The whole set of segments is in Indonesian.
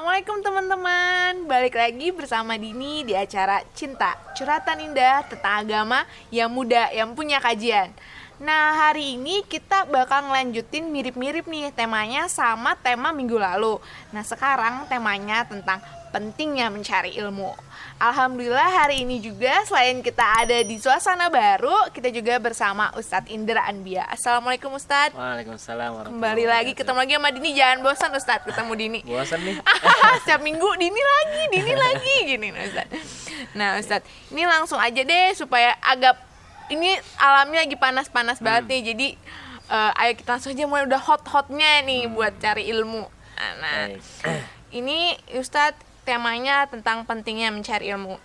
Assalamualaikum teman-teman. Balik lagi bersama Dini di acara Cinta, curhatan indah tentang agama yang muda yang punya kajian. Nah, hari ini kita bakal ngelanjutin mirip-mirip nih temanya sama tema minggu lalu. Nah, sekarang temanya tentang pentingnya mencari ilmu. Alhamdulillah hari ini juga selain kita ada di suasana baru, kita juga bersama Ustadz Indra Anbia. Assalamualaikum Ustadz. Waalaikumsalam warahmatullahi Kembali lagi ketemu lagi sama Dini. Jangan bosan Ustadz ketemu Dini. Bosan nih. Setiap minggu Dini lagi gini Ustadz. Nah Ustadz, ini langsung aja deh supaya agak ini alamnya lagi panas-panas banget nih. Jadi ayo kita langsung aja mulai, udah hot-hotnya nih buat cari ilmu. Nah, ini Ustadz temanya tentang pentingnya mencari ilmu.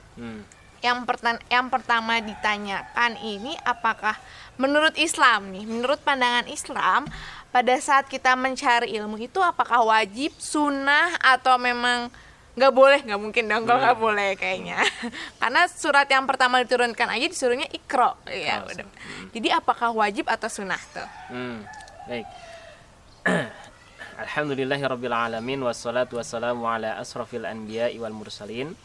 Yang pertama ditanyakan ini, apakah menurut Islam nih, menurut pandangan Islam, pada saat kita mencari ilmu itu apakah wajib, sunnah, atau memang nggak mungkin dong kalau nggak boleh kayaknya. Karena surat yang pertama diturunkan aja disuruhnya Iqra, ya udah. Jadi apakah wajib atau sunnah tuh? Baik. Alhamdulillahirabbil alamin wassalatu wassalamu ala asrofil anbiya'i wal mursalin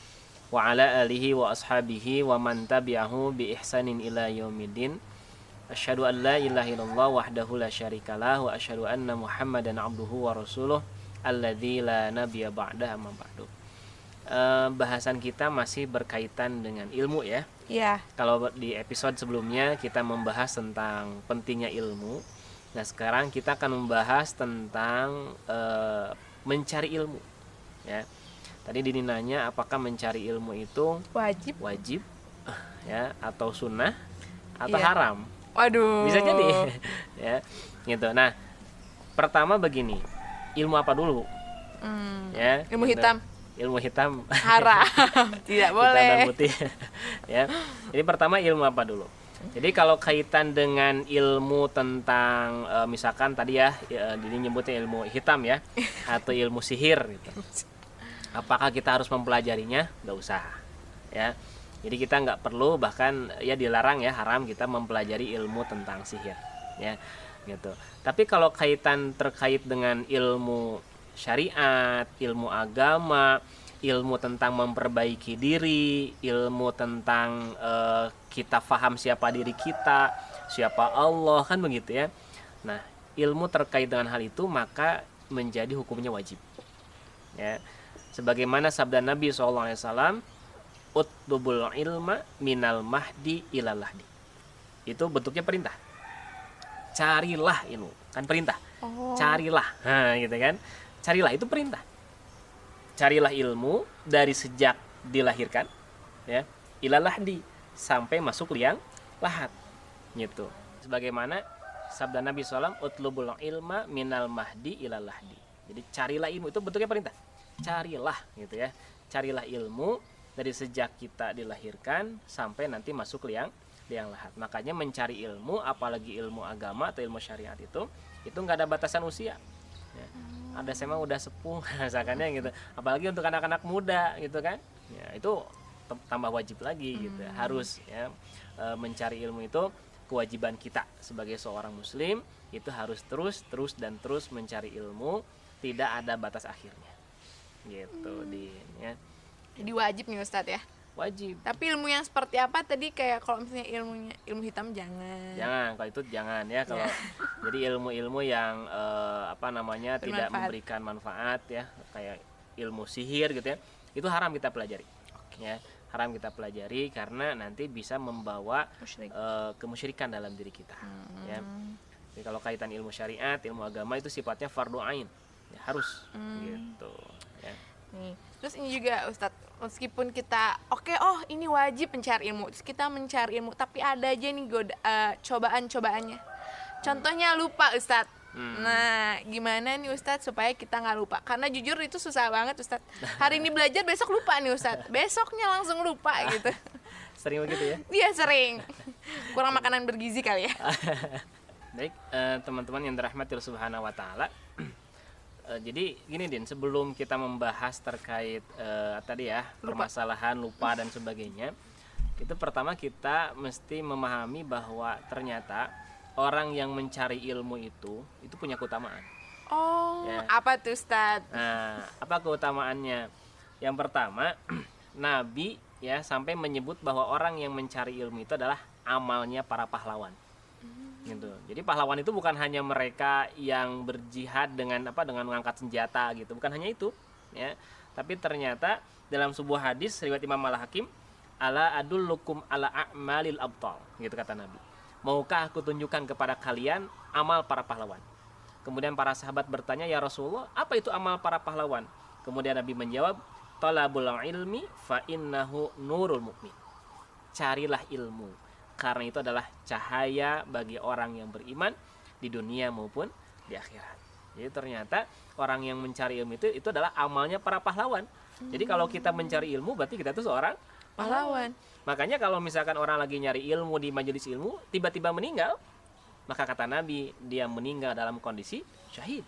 wa ala alihi wa ashabihi wa man tabi'ahu bi ihsanin ila yaumiddin. Asyhadu an la ilaha illallah wahdahu la syarikalah wa asyhadu anna Muhammadan abduhu wa rasuluh alladzi la nabiyya ba'da amma ba'du. Bahasan kita masih berkaitan dengan ilmu ya. Iya. Kalau di episode sebelumnya kita membahas tentang pentingnya ilmu. Nah, sekarang kita akan membahas tentang mencari ilmu ya. Tadi Dini nanya apakah mencari ilmu itu wajib ya, atau sunnah atau haram. Waduh. Bisa jadi ya gitu. Nah, pertama begini, ilmu apa dulu? Ya, Ilmu gitu. hitam. Ilmu hitam Haram. Tidak boleh. Hitam dan putih ya. Jadi pertama ilmu apa dulu? Jadi kalau kaitan dengan ilmu tentang misalkan tadi ya Dini nyebutnya ilmu hitam ya atau ilmu sihir gitu. Apakah kita harus mempelajarinya? Nggak usah ya. Jadi kita nggak perlu, bahkan ya dilarang ya, haram kita mempelajari ilmu tentang sihir ya gitu. Tapi kalau kaitan terkait dengan ilmu syariat, ilmu agama, ilmu tentang memperbaiki diri, ilmu tentang kita paham siapa diri kita, siapa Allah, kan begitu ya. Nah, ilmu terkait dengan hal itu maka menjadi hukumnya wajib ya. Sebagaimana sabda Nabi SAW, utlubul ilma minal mahdi ilal lahdi. Itu bentuknya perintah. Carilah ilmu, kan perintah. Carilah, nah gitu kan. Carilah itu perintah. Carilah ilmu dari sejak dilahirkan ya, ilal lahdi, sampai masuk liang lahat gitu. Sebagaimana sabda Nabi SAW, utlubul ilma minal mahdi ilal lahdi. Jadi carilah ilmu itu bentuknya perintah. Carilah gitu ya. Carilah ilmu dari sejak kita dilahirkan sampai nanti masuk liang lahat. Makanya mencari ilmu, apalagi ilmu agama atau ilmu syariat itu nggak ada batasan usia ya. Ada SMA udah sepuh misalkannya gitu, apalagi untuk anak-anak muda gitu kan ya, itu tambah wajib lagi gitu. Harus ya, mencari ilmu itu kewajiban kita sebagai seorang muslim, itu harus terus mencari ilmu, tidak ada batas akhirnya gitu. Ya. Jadi wajib nih Ustadz ya. Wajib. Tapi ilmu yang seperti apa tadi, kayak kalau misalnya ilmu hitam jangan. Kalau itu jangan ya. Kalau jadi ilmu-ilmu yang tidak memberikan manfaat ya, kayak ilmu sihir gitu ya, itu haram kita pelajari. Ya, haram kita pelajari karena nanti bisa membawa kemusyrikan dalam diri kita. Ya. Jadi kalau kaitan ilmu syariat, ilmu agama itu sifatnya fardu ain. Ya, harus gitu ya. Nih, terus ini juga Ustadz, meskipun kita ini wajib mencari ilmu, terus kita mencari ilmu, tapi ada aja nih cobaan-cobaannya. Contohnya lupa Ustadz. Nah, gimana nih Ustadz supaya kita nggak lupa? Karena jujur itu susah banget Ustadz. Hari ini belajar, besok lupa nih Ustadz. Besoknya langsung lupa gitu. Sering begitu ya? Iya sering. Kurang makanan bergizi kali ya. Baik, teman-teman yang dirahmati Allah Subhanahu wa taala. Jadi gini Din, sebelum kita membahas terkait tadi ya, permasalahan lupa dan sebagainya, itu pertama kita mesti memahami bahwa ternyata orang yang mencari ilmu itu punya keutamaan. Oh, Ya. apa tuh Ustadz? Nah, apa keutamaannya? Yang pertama, Nabi ya sampai menyebut bahwa orang yang mencari ilmu itu adalah amalnya para pahlawan. Gitu. Jadi pahlawan itu bukan hanya mereka yang berjihad dengan mengangkat senjata gitu, bukan hanya itu, ya. Tapi ternyata dalam sebuah hadis riwayat Imam Al-Hakim, ala adullukum ala a'malil abtal, gitu kata Nabi. Maukah aku tunjukkan kepada kalian amal para pahlawan? Kemudian para sahabat bertanya, ya Rasulullah, apa itu amal para pahlawan? Kemudian Nabi menjawab, talabul ilmi fa innahu nurul mu'min. Carilah ilmu, karena itu adalah cahaya bagi orang yang beriman di dunia maupun di akhirat. Jadi ternyata orang yang mencari ilmu itu adalah amalnya para pahlawan. Jadi kalau kita mencari ilmu berarti kita itu seorang pahlawan. Makanya kalau misalkan orang lagi nyari ilmu di majelis ilmu tiba-tiba meninggal, maka kata Nabi dia meninggal dalam kondisi syahid.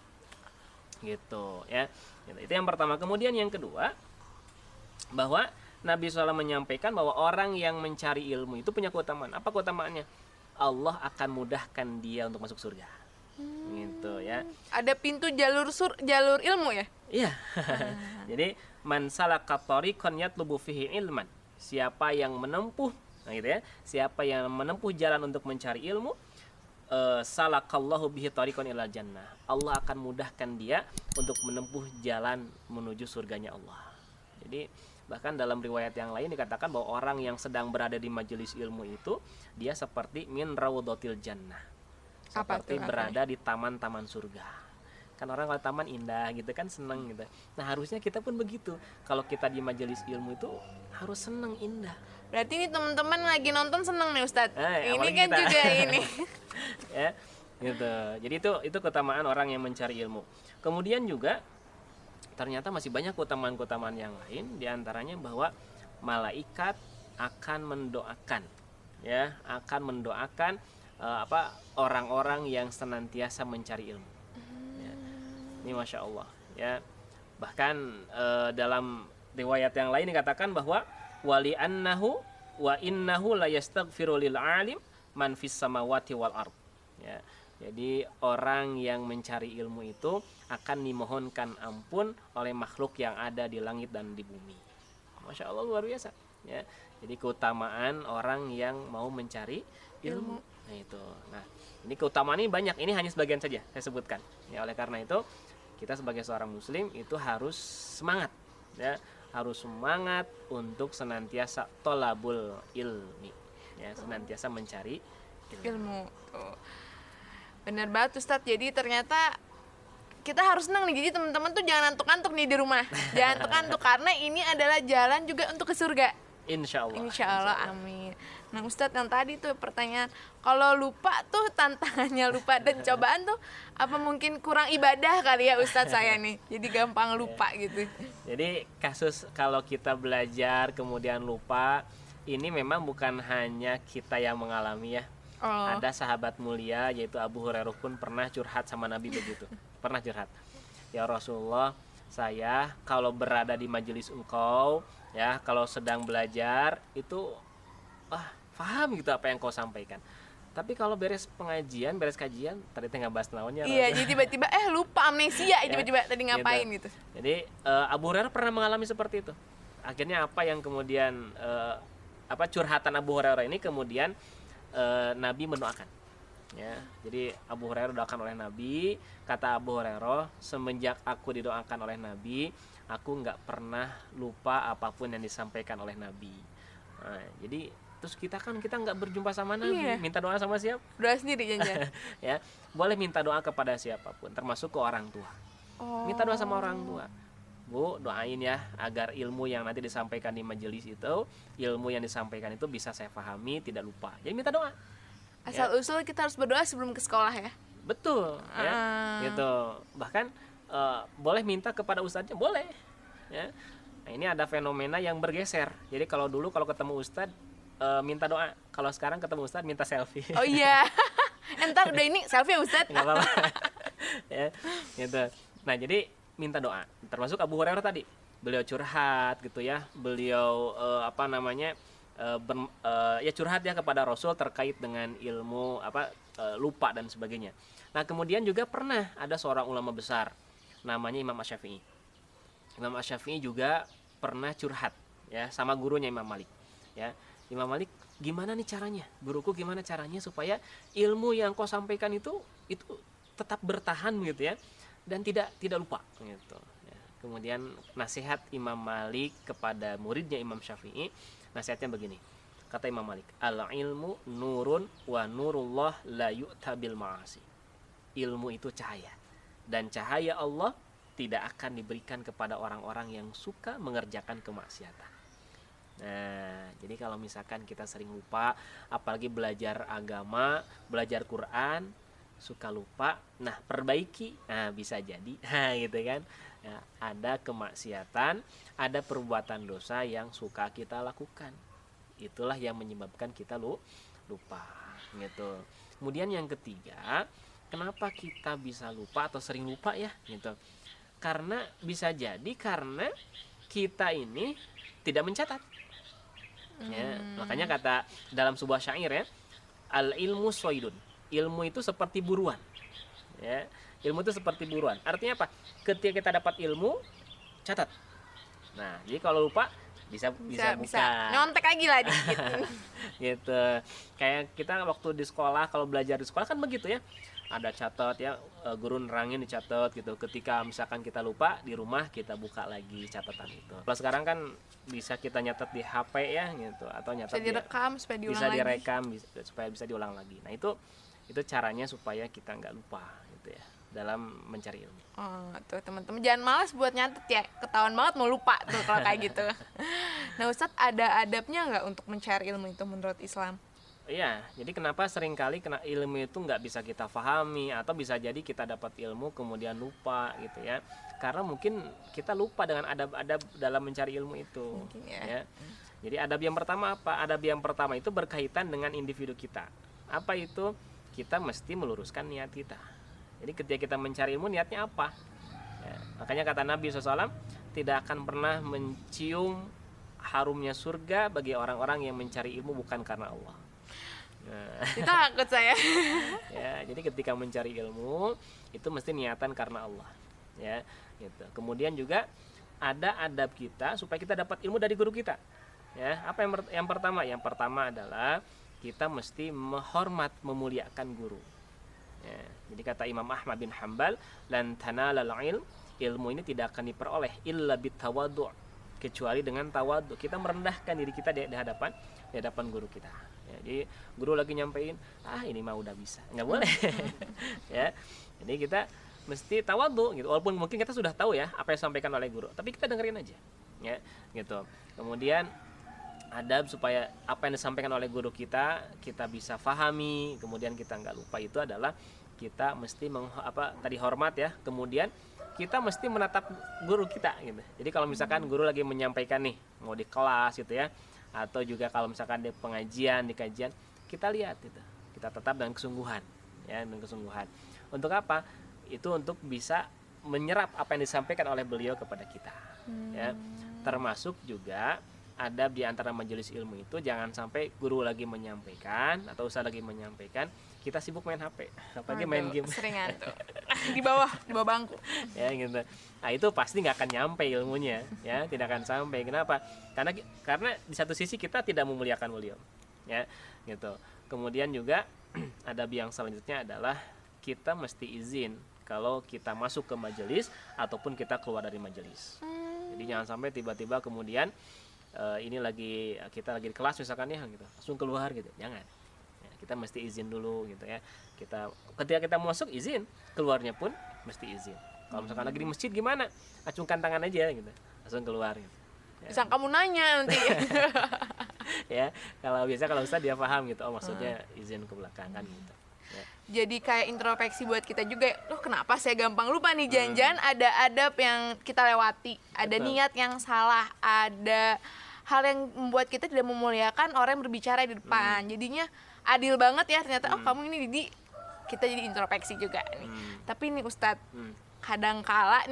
Gitu ya. Itu yang pertama. Kemudian yang kedua, bahwa Nabi SAW menyampaikan bahwa orang yang mencari ilmu itu punya keutamaan. Apa keutamaannya? Allah akan mudahkan dia untuk masuk surga. Gitu ya. Ada pintu jalur ilmu ya? Iya. Jadi man salaka tariqan yatlubu fihi ilman. Siapa yang menempuh, nah gitu ya. Siapa yang menempuh jalan untuk mencari ilmu, salakallahu bihi tariqan ilal jannah. Allah akan mudahkan dia untuk menempuh jalan menuju surganya Allah. Jadi bahkan dalam riwayat yang lain dikatakan bahwa orang yang sedang berada di majelis ilmu itu dia seperti min rawdatil jannah. Seperti berada di taman-taman surga. Kan orang kalau taman indah gitu kan seneng gitu. Nah harusnya kita pun begitu. Kalau kita di majelis ilmu itu harus seneng, indah. Berarti ini teman-teman lagi nonton seneng nih Ustadz. Ini kan kita. juga ini. Ya, gitu. Jadi itu keutamaan orang yang mencari ilmu. Kemudian juga ternyata masih banyak keutamaan-keutamaan yang lain, diantaranya bahwa malaikat akan mendoakan, ya, akan mendoakan orang-orang yang senantiasa mencari ilmu. Ya. Ini masya Allah, ya. Bahkan dalam riwayat yang lain dikatakan bahwa wali annahu wa innahu la yastaghfiru lil alim man fis samawati wal ard. Ya. Jadi orang yang mencari ilmu itu akan dimohonkan ampun oleh makhluk yang ada di langit dan di bumi. Masya Allah, luar biasa. Ya, jadi keutamaan orang yang mau mencari ilmu. Nah itu. Nah ini keutamaan ini banyak. Ini hanya sebagian saja saya sebutkan. Ya, oleh karena itu kita sebagai seorang Muslim itu harus semangat. Ya, harus semangat untuk senantiasa tolabul ilmi. Ya, senantiasa mencari ilmu. Tuh. Bener banget Ustadz, jadi ternyata kita harus senang nih. Jadi teman-teman tuh jangan ngantuk-ngantuk nih di rumah. Jangan ngantuk-ngantuk karena ini adalah jalan juga untuk ke surga. Insya Allah. Insya Allah, amin. Nah Ustadz yang tadi tuh pertanyaan, kalau lupa tuh tantangannya lupa dan cobaan tuh apa mungkin kurang ibadah kali ya Ustadz saya nih. Jadi gampang lupa gitu. Jadi kasus kalau kita belajar kemudian lupa, ini memang bukan hanya kita yang mengalami ya. Oh. Ada sahabat mulia yaitu Abu Hurairah pun pernah curhat sama Nabi begitu. Pernah curhat. Ya Rasulullah, saya kalau berada di majelis engkau, ya kalau sedang belajar itu paham gitu apa yang kau sampaikan. Tapi kalau beres pengajian, beres kajian, tadi nggak bahas naonnya. Iya, jadi tiba-tiba lupa amnesia tiba-tiba tadi ngapain gitu. Jadi Abu Hurairah pernah mengalami seperti itu. Akhirnya apa yang kemudian curhatan Abu Hurairah ini kemudian Nabi mendoakan, ya. Jadi Abu Hurairah doakan oleh Nabi. Kata Abu Hurairah, semenjak aku didoakan oleh Nabi, aku nggak pernah lupa apapun yang disampaikan oleh Nabi. Nah, jadi terus kita nggak berjumpa sama Nabi, minta doa sama siapa? Doa sendiri jangan. Ya, boleh minta doa kepada siapapun, termasuk ke orang tua. Minta doa sama orang tua. Bu, doain ya agar ilmu yang nanti disampaikan di majelis itu, ilmu yang disampaikan itu bisa saya pahami, tidak lupa. Jadi minta doa. Asal usul kita harus berdoa sebelum ke sekolah ya. Betul, ya. Gitu. Bahkan boleh minta kepada ustadznya, boleh. Ya. Nah, ini ada fenomena yang bergeser. Jadi kalau dulu kalau ketemu ustadz minta doa, kalau sekarang ketemu ustadz minta selfie. Oh iya. Entar udah ini selfie ya ustadz. Enggak apa-apa. Ya, gitu. Nah, jadi minta doa, termasuk Abu Hurairah tadi, beliau curhat gitu ya, beliau ya curhat ya kepada Rasul terkait dengan ilmu lupa dan sebagainya. Nah, kemudian juga pernah ada seorang ulama besar namanya Imam Asy-Syafi'i. Imam Asy-Syafi'i juga pernah curhat ya sama gurunya Imam Malik. Ya, Imam Malik, gimana nih caranya? Guruku, gimana caranya supaya ilmu yang kau sampaikan itu tetap bertahan gitu ya dan tidak lupa gitu. Ya. Kemudian nasihat Imam Malik kepada muridnya Imam Syafi'i, nasihatnya begini. Kata Imam Malik, al ilmu nurun wa nurullah la yu'ta bil ma'asi. Ilmu itu cahaya dan cahaya Allah tidak akan diberikan kepada orang-orang yang suka mengerjakan kemaksiatan. Nah, jadi kalau misalkan kita sering lupa, apalagi belajar agama, belajar Quran, suka lupa, nah perbaiki, nah bisa jadi, nah gitu kan, ya, ada kemaksiatan, ada perbuatan dosa yang suka kita lakukan, itulah yang menyebabkan kita lupa, gitu. Kemudian yang ketiga, kenapa kita bisa lupa atau sering lupa ya, gitu? Karena bisa jadi karena kita ini tidak mencatat. Ya, makanya kata dalam sebuah syair ya, al ilmu soidun, ilmu itu seperti buruan ya, ilmu itu seperti buruan, artinya apa? Ketika kita dapat ilmu, catat. Nah, jadi kalau lupa bisa buka, nyontek lagi lah dikit. gitu. Kayak kita waktu di sekolah, kalau belajar di sekolah kan begitu ya, ada catat ya, guru nerangin dicatat gitu. Ketika misalkan kita lupa, di rumah kita buka lagi catatan itu. Kalau sekarang kan bisa kita nyatat di HP ya gitu, atau nyatat bisa direkam supaya diulang bisa lagi. direkam supaya bisa diulang lagi. Nah, itu caranya supaya kita nggak lupa gitu ya dalam mencari ilmu. Oh, tuh teman-teman jangan malas buat nyatet ya, ketahuan banget mau lupa tuh kalau kayak gitu. Nah, Ustadz, ada adabnya nggak untuk mencari ilmu itu menurut Islam? Iya, jadi kenapa seringkali ilmu itu nggak bisa kita pahami, atau bisa jadi kita dapat ilmu kemudian lupa gitu ya, karena mungkin kita lupa dengan adab-adab dalam mencari ilmu itu. Mungkin, ya. Jadi adab yang pertama apa? Adab yang pertama itu berkaitan dengan individu kita. Apa itu? Kita mesti meluruskan niat kita. Jadi ketika kita mencari ilmu, niatnya apa? Ya, makanya kata Nabi SAW, tidak akan pernah mencium harumnya surga bagi orang-orang yang mencari ilmu bukan karena Allah. Nah, takut saya. Ya, jadi ketika mencari ilmu itu mesti niatan karena Allah, ya, gitu. Kemudian juga ada adab kita supaya kita dapat ilmu dari guru kita. Ya, apa yang pertama? Yang pertama adalah kita mesti menghormat, memuliakan guru. Ya, jadi kata Imam Ahmad bin Hanbal, lan tanalal ilmu ini tidak akan diperoleh illa bitawadhu', kecuali dengan tawadhu. Kita merendahkan diri kita di hadapan guru kita. Ya, jadi guru lagi nyampein, ini mah udah bisa, nggak boleh. Ya, jadi kita mesti tawadhu gitu, walaupun mungkin kita sudah tahu ya apa yang disampaikan oleh guru, tapi kita dengerin aja, ya, gitu. Kemudian adab supaya apa yang disampaikan oleh guru kita bisa pahami, kemudian kita nggak lupa, itu adalah kita mesti hormat ya. Kemudian kita mesti menatap guru kita gitu. Jadi kalau misalkan guru lagi menyampaikan nih, mau di kelas gitu ya, atau juga kalau misalkan di pengajian, di kajian, kita lihat itu, kita tetap dengan kesungguhan, ya, dengan kesungguhan. Untuk apa? Itu untuk bisa menyerap apa yang disampaikan oleh beliau kepada kita. Ya, termasuk juga adab di antara majelis ilmu itu, jangan sampai guru lagi menyampaikan atau ustaz lagi menyampaikan, kita sibuk main HP, apalagi main game. Seringan tuh. di bawah bangku. Ya gitu. Nah, itu pasti nggak akan nyampe ilmunya, ya, tidak akan sampai. Kenapa? Karena di satu sisi kita tidak memuliakan beliau, ya, gitu. Kemudian juga adab yang selanjutnya adalah kita mesti izin kalau kita masuk ke majelis ataupun kita keluar dari majelis. Jadi jangan sampai tiba-tiba kemudian kita lagi di kelas misalkan ya gitu, langsung keluar gitu, jangan. Ya, kita mesti izin dulu gitu ya. Ketika kita masuk izin, keluarnya pun mesti izin. Kalau misalkan lagi di masjid gimana? Acungkan tangan aja gitu, langsung keluar gitu. Ya. Bisa kamu nanya nanti. Ya, kalau Ustaz dia paham gitu, oh maksudnya izin ke belakang kan gitu. Ya. Jadi kayak introspeksi buat kita juga, loh kenapa saya gampang lupa nih, jangan-jangan ada adab yang kita lewati, ada Betul. niat yang salah, ada hal yang membuat kita tidak memuliakan orang yang berbicara di depan. Jadinya adil banget ya ternyata, oh kamu ini Didi, kita jadi introspeksi juga nih. Tapi nih Ustadz, kadangkala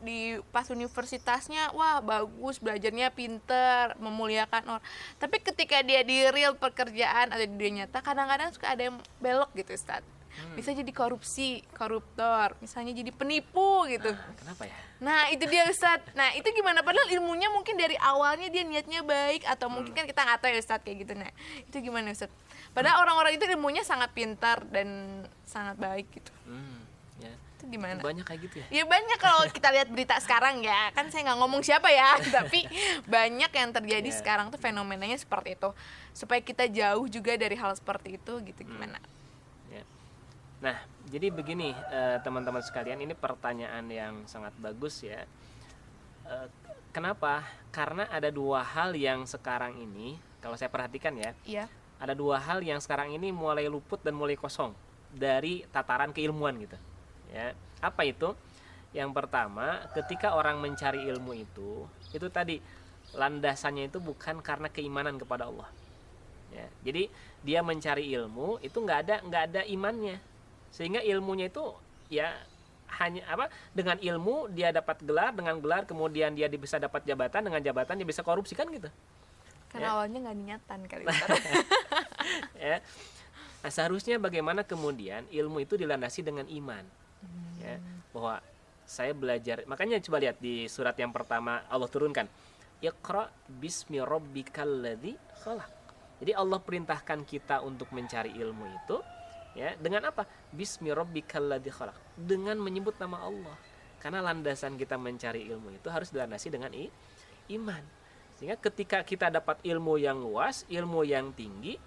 di pas universitasnya wah bagus, belajarnya pinter, memuliakan orang, tapi ketika dia di real pekerjaan atau di dunia nyata kadang-kadang suka ada yang belok gitu Ustadz. Bisa jadi koruptor, misalnya jadi penipu gitu. Kenapa ya? Nah itu dia Ustadz. Nah itu gimana, padahal ilmunya mungkin dari awalnya dia niatnya baik, atau mungkin kan kita nggak tahu ya Ustadz kayak gitu. Nah itu gimana Ustadz? Padahal orang-orang itu ilmunya sangat pintar dan sangat baik gitu. Ya. Itu gimana? Banyak kayak gitu ya? Ya banyak kalau kita lihat berita sekarang ya. Kan saya nggak ngomong siapa ya, tapi banyak yang terjadi sekarang tuh fenomenanya seperti itu. Supaya kita jauh juga dari hal seperti itu gitu, gimana? Ya. Nah, jadi begini teman-teman sekalian, ini pertanyaan yang sangat bagus ya. Kenapa? Karena ada dua hal yang sekarang ini, kalau saya perhatikan ya, Iya. ada dua hal yang sekarang ini mulai luput dan mulai kosong dari tataran keilmuan gitu. Ya, apa itu? Yang pertama, ketika orang mencari ilmu itu tadi landasannya itu bukan karena keimanan kepada Allah. Ya, jadi dia mencari ilmu itu nggak ada imannya, sehingga ilmunya itu ya hanya dengan ilmu dia dapat gelar, dengan gelar kemudian dia bisa dapat jabatan, dengan jabatan dia bisa korupsi kan gitu. Karena awalnya nggak niatan kali. Ya. Nah, seharusnya bagaimana kemudian ilmu itu dilandasi dengan iman. Ya, bahwa saya belajar, makanya coba lihat di surat yang pertama Allah turunkan, Iqra bismi rabbikal ladzi khalaq. Jadi Allah perintahkan kita untuk mencari ilmu itu ya dengan apa? Bismi rabbikal ladzi khalaq, dengan menyebut nama Allah. Karena landasan kita mencari ilmu itu harus dilandasi dengan iman. Sehingga ketika kita dapat ilmu yang luas, ilmu yang tinggi,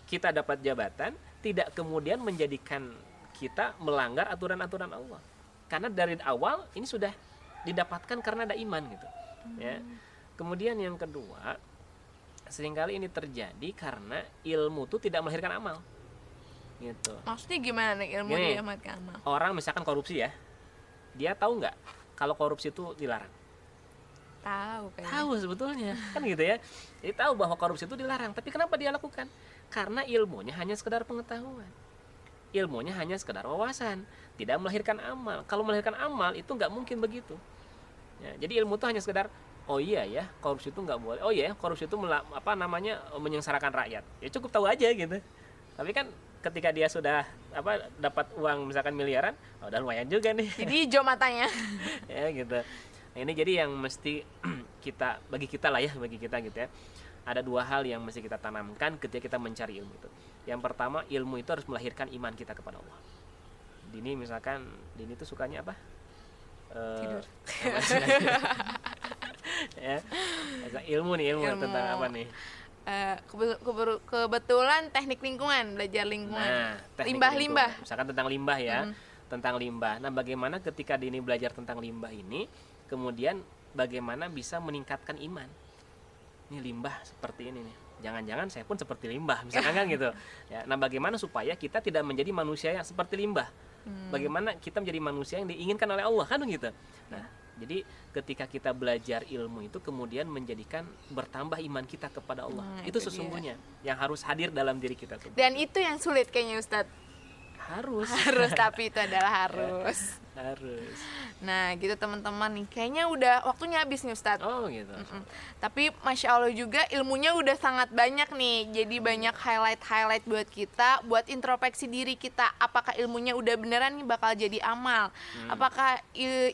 kita dapat jabatan, tidak kemudian menjadikan kita melanggar aturan-aturan Allah. Karena dari awal ini sudah didapatkan karena ada iman gitu. Ya. Kemudian yang kedua, seringkali ini terjadi karena ilmu itu tidak melahirkan amal. Gitu. Maksudnya gimana nih ilmu diamalkan amal? Orang misalkan korupsi ya, dia tahu nggak kalau korupsi itu dilarang? Tahu kayaknya. Tahu sebetulnya, kan gitu ya. Jadi tahu bahwa korupsi itu dilarang, tapi kenapa dia lakukan? Karena ilmunya hanya sekedar pengetahuan. Ilmunya hanya sekedar wawasan, tidak melahirkan amal. Kalau melahirkan amal itu nggak mungkin begitu. Ya, jadi ilmu itu hanya sekedar, oh iya ya, korupsi itu nggak boleh. Oh iya, korupsi itu menyengsarakan rakyat. Ya cukup tahu aja gitu. Tapi kan ketika dia sudah dapat uang misalkan miliaran, oh, udah lumayan juga nih. Jadi hijau matanya. Ya gitu. Nah, ini jadi yang mesti bagi kita gitu ya. Ada dua hal yang mesti kita tanamkan ketika kita mencari ilmu itu. Yang pertama, ilmu itu harus melahirkan iman kita kepada Allah. Dini tuh sukanya apa? Tidur. Ya. Ilmu tentang apa nih? Kebetulan teknik lingkungan, belajar lingkungan. Nah, limbah. Misalkan tentang limbah ya. Tentang limbah. Nah, bagaimana ketika Dini belajar tentang limbah ini, kemudian bagaimana bisa meningkatkan iman? Ini limbah seperti ini nih. Jangan-jangan saya pun seperti limbah, misalkan kan gitu. Ya, nah, bagaimana supaya kita tidak menjadi manusia yang seperti limbah? Bagaimana kita menjadi manusia yang diinginkan oleh Allah, kan gitu. Nah, jadi ketika kita belajar ilmu itu kemudian menjadikan bertambah iman kita kepada Allah. Itu sesungguhnya yang harus hadir dalam diri kita tuh. Dan itu yang sulit kayaknya Ustadz. Harus, tapi itu adalah harus. Nah gitu teman-teman nih, kayaknya udah waktunya habis nih Ustadz. Oh gitu. Tapi Masya Allah juga ilmunya udah sangat banyak nih. Jadi banyak highlight buat kita, buat introspeksi diri kita. Apakah ilmunya udah beneran nih bakal jadi amal? Apakah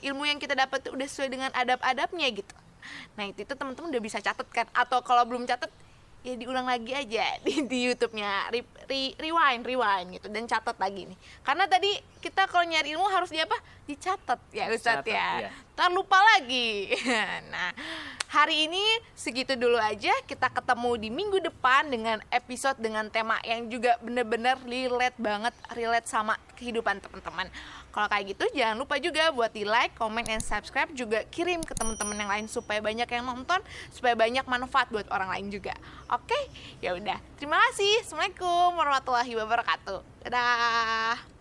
ilmu yang kita dapat udah sesuai dengan adab-adabnya gitu? Nah itu teman-teman udah bisa catat kan? Atau kalau belum catat, ya diulang lagi aja di YouTube-nya, rewind gitu, dan catat lagi nih. Karena tadi kita kalau nyari ilmu harus dicatat ya Ustadz ya. Ntar lupa lagi. Nah, hari ini segitu dulu aja. Kita ketemu di minggu depan dengan episode dengan tema yang juga bener-bener relate sama kehidupan teman-teman. Kalau kayak gitu jangan lupa juga buat di like, comment, and subscribe, juga kirim ke teman-teman yang lain supaya banyak yang nonton, supaya banyak manfaat buat orang lain juga. Oke? Ya udah. Terima kasih. Assalamualaikum warahmatullahi wabarakatuh. Dadah.